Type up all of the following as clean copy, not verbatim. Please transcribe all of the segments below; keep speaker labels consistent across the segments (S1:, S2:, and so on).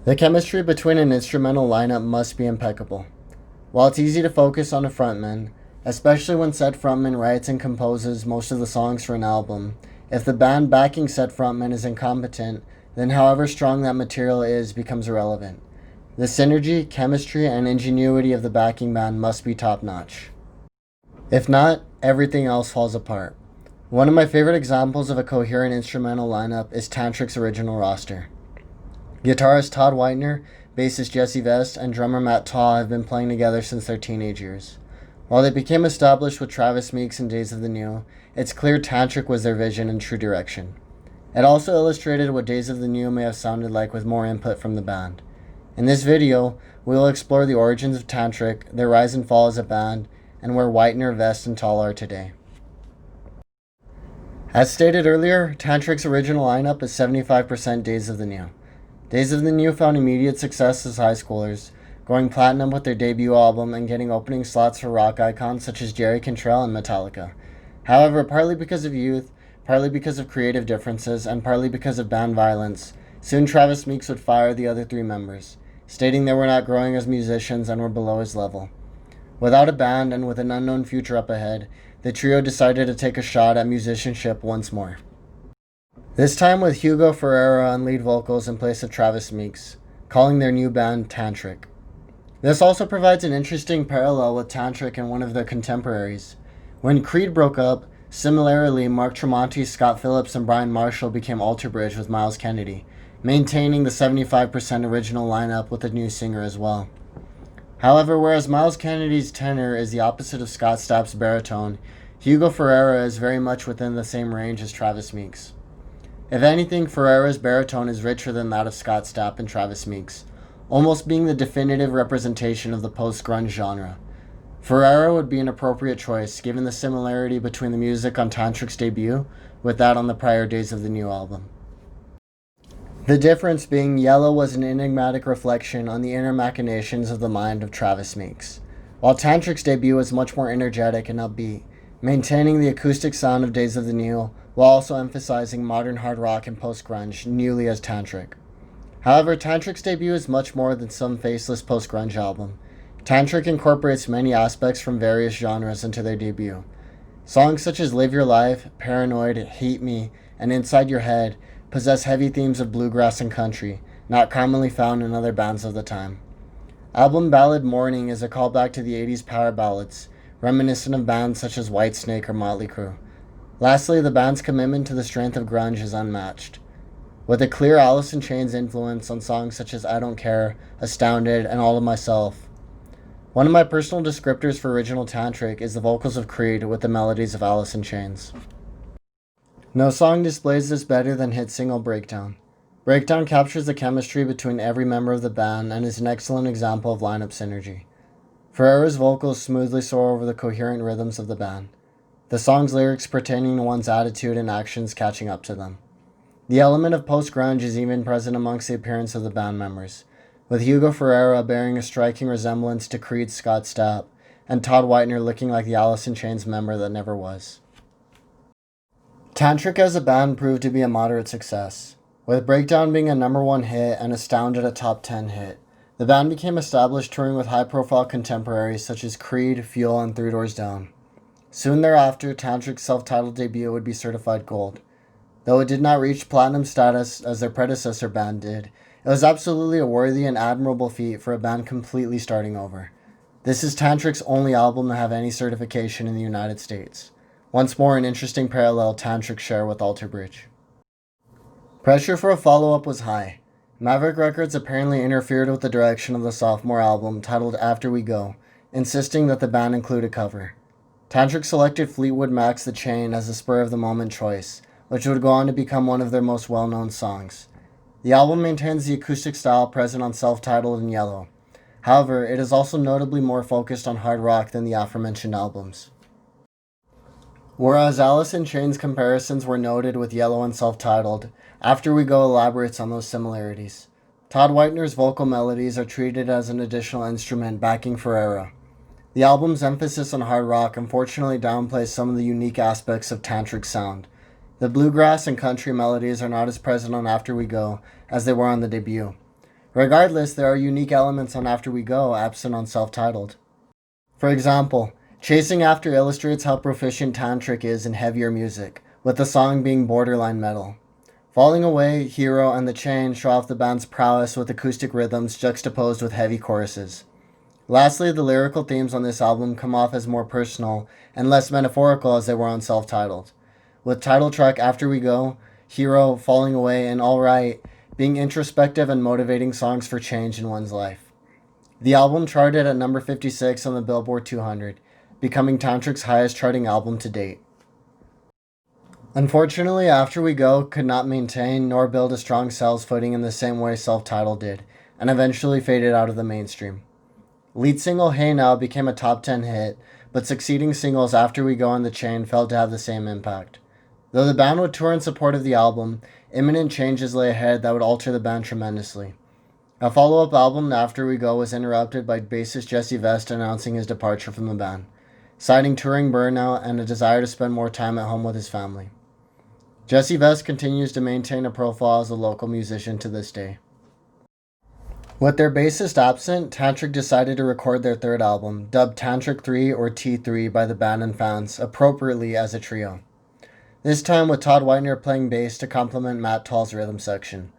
S1: The chemistry between an instrumental lineup must be impeccable. While it's easy to focus on a frontman, especially when said frontman writes and composes most of the songs for an album, if the band backing said frontman is incompetent, then however strong that material is becomes irrelevant. The synergy, chemistry, and ingenuity of the backing band must be top notch. If not, everything else falls apart. One of my favorite examples of a coherent instrumental lineup is Tantric's original roster. Guitarist Todd Whitener, bassist Jesse Vest, and drummer Matt Taw have been playing together since their teenage years. While they became established with Travis Meeks and Days of the New, it's clear Tantric was their vision and true direction. It also illustrated what Days of the New may have sounded like with more input from the band. In this video, we will explore the origins of Tantric, their rise and fall as a band, and where Whitener, Vest, and Taw are today. As stated earlier, Tantric's original lineup is 75% Days of the New. Days of the New found immediate success as high schoolers, going platinum with their debut album and getting opening slots for rock icons such as Jerry Cantrell and Metallica. However, partly because of youth, partly because of creative differences, and partly because of band violence, soon Travis Meeks would fire the other three members, stating they were not growing as musicians and were below his level. Without a band and with an unknown future up ahead, the trio decided to take a shot at musicianship once more. This time with Hugo Ferreira on lead vocals in place of Travis Meeks, calling their new band Tantric. This also provides an interesting parallel with Tantric and one of their contemporaries. When Creed broke up, similarly Mark Tremonti, Scott Phillips, and Brian Marshall became Alter Bridge with Miles Kennedy, maintaining the 75% original lineup with a new singer as well. However, whereas Miles Kennedy's tenor is the opposite of Scott Stapp's baritone, Hugo Ferreira is very much within the same range as Travis Meeks. If anything, Ferreira's baritone is richer than that of Scott Stapp and Travis Meeks, almost being the definitive representation of the Post Grunge genre. Ferreira would be an appropriate choice given the similarity between the music on Tantric's debut with that on the prior Days of the New album. The difference being Yellow was an enigmatic reflection on the inner machinations of the mind of Travis Meeks, while Tantric's debut was much more energetic and upbeat, maintaining the acoustic sound of Days of the New while also emphasizing modern hard rock and post-grunge newly as Tantric. However, Tantric's debut is much more than some faceless post-grunge album. Tantric incorporates many aspects from various genres into their debut. Songs such as Live Your Life, Paranoid, Hate Me, and Inside Your Head possess heavy themes of bluegrass and country, not commonly found in other bands of the time. Album ballad Morning is a callback to the 80s power ballads, reminiscent of bands such as Whitesnake or Motley Crue. Lastly, the band's commitment to the strength of grunge is unmatched, with a clear Alice in Chains influence on songs such as I Don't Care, Astounded, and All of Myself. One of my personal descriptors for original Tantric is the vocals of Creed with the melodies of Alice in Chains. No song displays this better than hit single Breakdown. Breakdown captures the chemistry between every member of the band and is an excellent example of lineup synergy. Ferreira's vocals smoothly soar over the coherent rhythms of the band, the song's lyrics pertaining to one's attitude and actions catching up to them. The element of post-grunge is even present amongst the appearance of the band members, with Hugo Ferreira bearing a striking resemblance to Creed's Scott Stapp, and Todd Whitener looking like the Alice in Chains member that never was. Tantric as a band proved to be a moderate success, with Breakdown being a #1 hit and Astounded a top 10 hit. The band became established touring with high-profile contemporaries such as Creed, Fuel, and Three Doors Down. Soon thereafter, Tantric's self-titled debut would be certified gold. Though it did not reach platinum status as their predecessor band did, it was absolutely a worthy and admirable feat for a band completely starting over. This is Tantric's only album to have any certification in the United States. Once more, an interesting parallel Tantric share with Alter Bridge. Pressure for a follow-up was high. Maverick Records apparently interfered with the direction of the sophomore album titled After We Go, insisting that the band include a cover. Tantric selected Fleetwood Mac's The Chain as a spur-of-the-moment choice, which would go on to become one of their most well-known songs. The album maintains the acoustic style present on self-titled and Yellow. However, it is also notably more focused on hard rock than the aforementioned albums. Whereas Alice in Chains comparisons were noted with Yellow and self-titled, After We Go elaborates on those similarities. Todd Whitener's vocal melodies are treated as an additional instrument backing Ferreira. The album's emphasis on hard rock unfortunately downplays some of the unique aspects of Tantric's sound. The bluegrass and country melodies are not as present on After We Go as they were on the debut. Regardless, there are unique elements on After We Go absent on self-titled. For example, Chasing After illustrates how proficient Tantric is in heavier music, with the song being borderline metal. Falling Away, Hero, and The Chain show off the band's prowess with acoustic rhythms juxtaposed with heavy choruses. Lastly, the lyrical themes on this album come off as more personal and less metaphorical as they were on self-titled, with title track After We Go, Hero, Falling Away, and All Right being introspective and motivating songs for change in one's life. The album charted at number 56 on the Billboard 200, becoming Tantric's highest charting album to date. Unfortunately, After We Go could not maintain nor build a strong sales footing in the same way self-titled did, and eventually faded out of the mainstream. Lead single Hey Now became a top 10 hit, but succeeding singles After We Go and The Chain failed to have the same impact. Though the band would tour in support of the album, imminent changes lay ahead that would alter the band tremendously. A follow-up album, After We Go, was interrupted by bassist Jesse Vest announcing his departure from the band, citing touring burnout and a desire to spend more time at home with his family. Jesse Vest continues to maintain a profile as a local musician to this day. With their bassist absent, Tantric decided to record their third album, dubbed Tantric 3 or T3 by the band and fans, appropriately as a trio. This time with Todd Whitener playing bass to complement Matt Tall's rhythm section.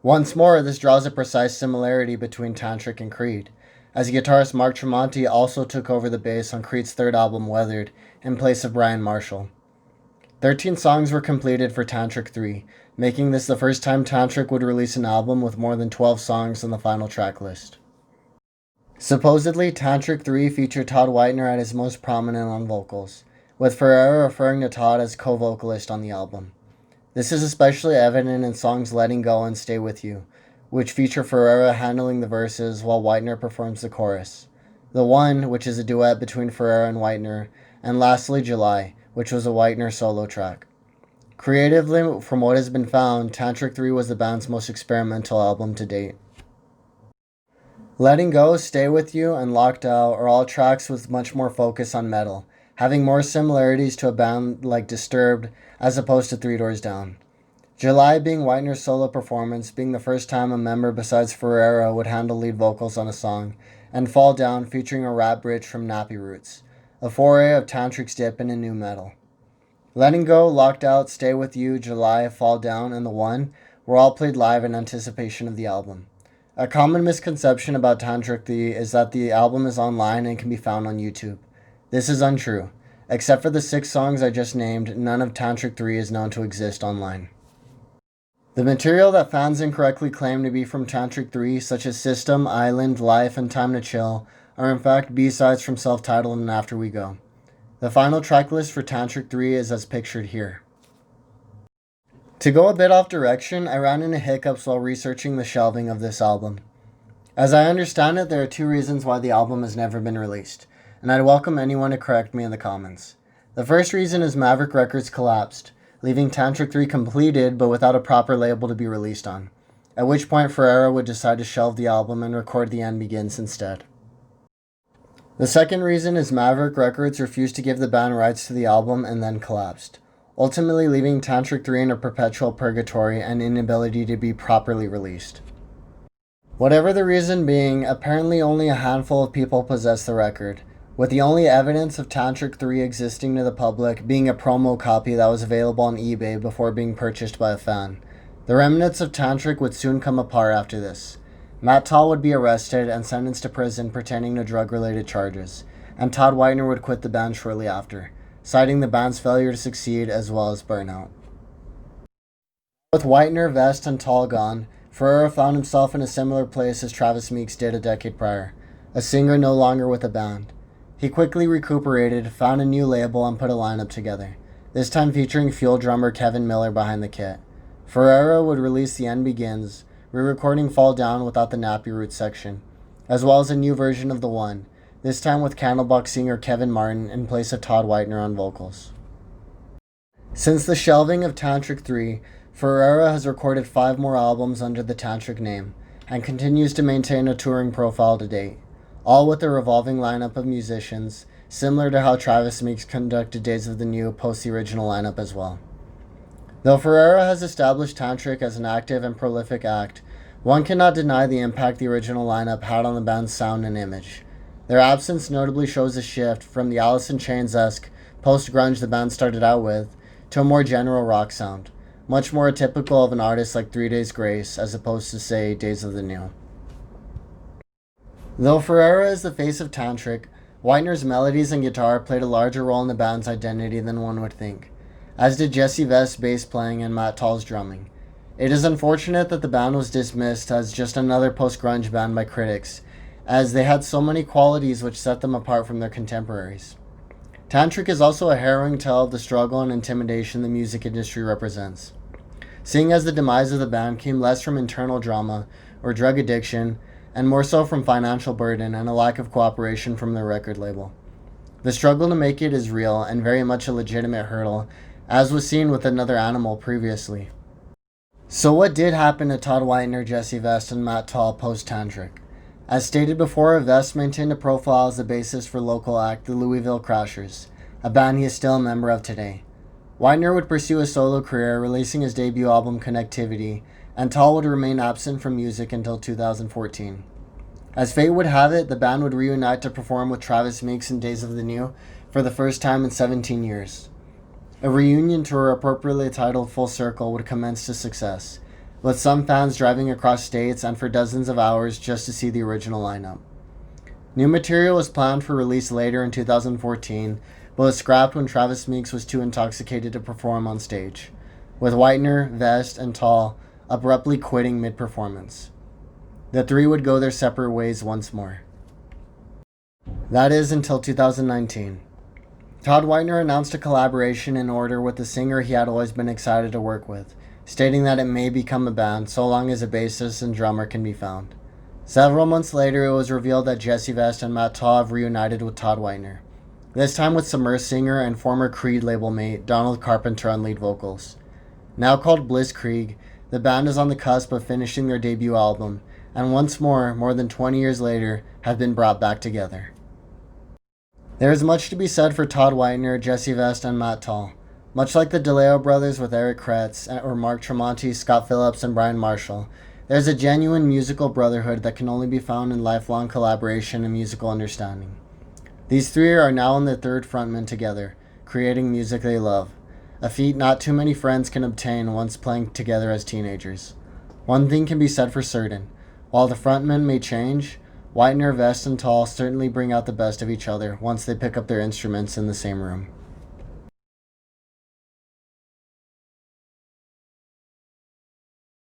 S1: Once more, this draws a precise similarity between Tantric and Creed, as guitarist Mark Tremonti also took over the bass on Creed's third album, Weathered, in place of Brian Marshall. 13 songs were completed for Tantric 3, making this the first time Tantric would release an album with more than 12 songs on the final track list. Supposedly, Tantric 3 featured Todd Whitener at his most prominent on vocals, with Ferrera referring to Todd as co-vocalist on the album. This is especially evident in songs Letting Go and Stay With You, which feature Ferrera handling the verses while Whitener performs the chorus. The One, which is a duet between Ferrera and Whitener, and lastly July, which was a Whitener solo track. Creatively, from what has been found, Tantric 3 was the band's most experimental album to date. Letting Go, Stay With You, and Locked Out are all tracks with much more focus on metal, having more similarities to a band like Disturbed as opposed to Three Doors Down. July being Whitener's solo performance, being the first time a member besides Ferrera would handle lead vocals on a song, and Fall Down featuring a rap bridge from Nappy Roots, a foray of Tantric's dip into nu metal. Letting Go, Locked Out, Stay With You, July, Fall Down, and The One were all played live in anticipation of the album. A common misconception about Tantric 3 is that the album is online and can be found on YouTube. This is untrue. Except for the 6 songs I just named, none of Tantric 3 is known to exist online. The material that fans incorrectly claim to be from Tantric 3, such as System, Island, Life, and Time to Chill, are in fact B-sides from self-titled and After We Go. The final track list for Tantric 3 is as pictured here. To go a bit off direction, I ran into hiccups while researching the shelving of this album. As I understand it, there are 2 reasons why the album has never been released, and I'd welcome anyone to correct me in the comments. The first reason is Maverick Records collapsed, leaving Tantric 3 completed but without a proper label to be released on, at which point Ferrera would decide to shelve the album and record The End Begins instead. The second reason is Maverick Records refused to give the band rights to the album and then collapsed, ultimately leaving Tantric 3 in a perpetual purgatory and inability to be properly released. Whatever the reason being, apparently only a handful of people possess the record, with the only evidence of Tantric 3 existing to the public being a promo copy that was available on eBay before being purchased by a fan. The remnants of Tantric would soon come apart after this. Matt Tall would be arrested and sentenced to prison pertaining to drug-related charges, and Todd Whitener would quit the band shortly after, citing the band's failure to succeed as well as burnout. With Whitener, Vest, and Tall gone, Ferrera found himself in a similar place as Travis Meeks did a decade prior, a singer no longer with a band. He quickly recuperated, found a new label, and put a lineup together, this time featuring Fuel drummer Kevin Miller behind the kit. Ferrera would release The End Begins, re-recording Fall Down without the Nappy Roots section, as well as a new version of The One, this time with Candlebox singer Kevin Martin in place of Todd Whitener on vocals. Since the shelving of Tantric 3, Ferrera has recorded 5 more albums under the Tantric name, and continues to maintain a touring profile to date, all with a revolving lineup of musicians, similar to how Travis Meeks conducted Days of the New post the original lineup as well. Though Ferrera has established Tantric as an active and prolific act, One cannot deny the impact the original lineup had on the band's sound and image. Their absence notably shows a shift from the Alice in Chains-esque post-grunge the band started out with to a more general rock sound, much more typical of an artist like 3 Days Grace as opposed to, say, Days of the New. Though Ferreira is the face of Tantric, Whitener's melodies and guitar played a larger role in the band's identity than one would think, as did Jesse Vest's bass playing and Matt Tall's drumming. It is unfortunate that the band was dismissed as just another post-grunge band by critics, as they had so many qualities which set them apart from their contemporaries. Tantric is also a harrowing tale of the struggle and intimidation the music industry represents, seeing as the demise of the band came less from internal drama or drug addiction, and more so from financial burden and a lack of cooperation from their record label. The struggle to make it is real and very much a legitimate hurdle, as was seen with Another Animal previously. So what did happen to Todd Whitener, Jesse Vest, and Matt Tall post-Tantric? As stated before, Vest maintained a profile as the bassist for local act the Louisville Crashers, a band he is still a member of today. Whitener would pursue a solo career, releasing his debut album Connectivity, and Tall would remain absent from music until 2014. As fate would have it, the band would reunite to perform with Travis Meeks in Days of the New for the first time in 17 years. A reunion tour appropriately titled Full Circle would commence to success, with some fans driving across states and for dozens of hours just to see the original lineup. New material was planned for release later in 2014, but was scrapped when Travis Meeks was too intoxicated to perform on stage, with Whitener, Vest, and Tall abruptly quitting mid-performance. The three would go their separate ways once more. That is until 2019. Todd Whitener announced a collaboration in order with the singer he had always been excited to work with, stating that it may become a band so long as a bassist and drummer can be found. Several months later, it was revealed that Jesse Vest and Matt Tall have reunited with Todd Whitener, this time with Submerged singer and former Creed label mate Donald Carpenter on lead vocals. Now called Blisskrieg, the band is on the cusp of finishing their debut album, and once more than 20 years later, have been brought back together. There is much to be said for Todd Whitener, Jesse Vest, and Matt Tall. Much like the DeLeo brothers with Eric Kretz, or Mark Tremonti, Scott Phillips, and Brian Marshall, there is a genuine musical brotherhood that can only be found in lifelong collaboration and musical understanding. These three are now on their third frontman together, creating music they love, a feat not too many friends can obtain once playing together as teenagers. One thing can be said for certain: while the frontmen may change, Whitener, Vest, and Tall certainly bring out the best of each other once they pick up their instruments in the same room.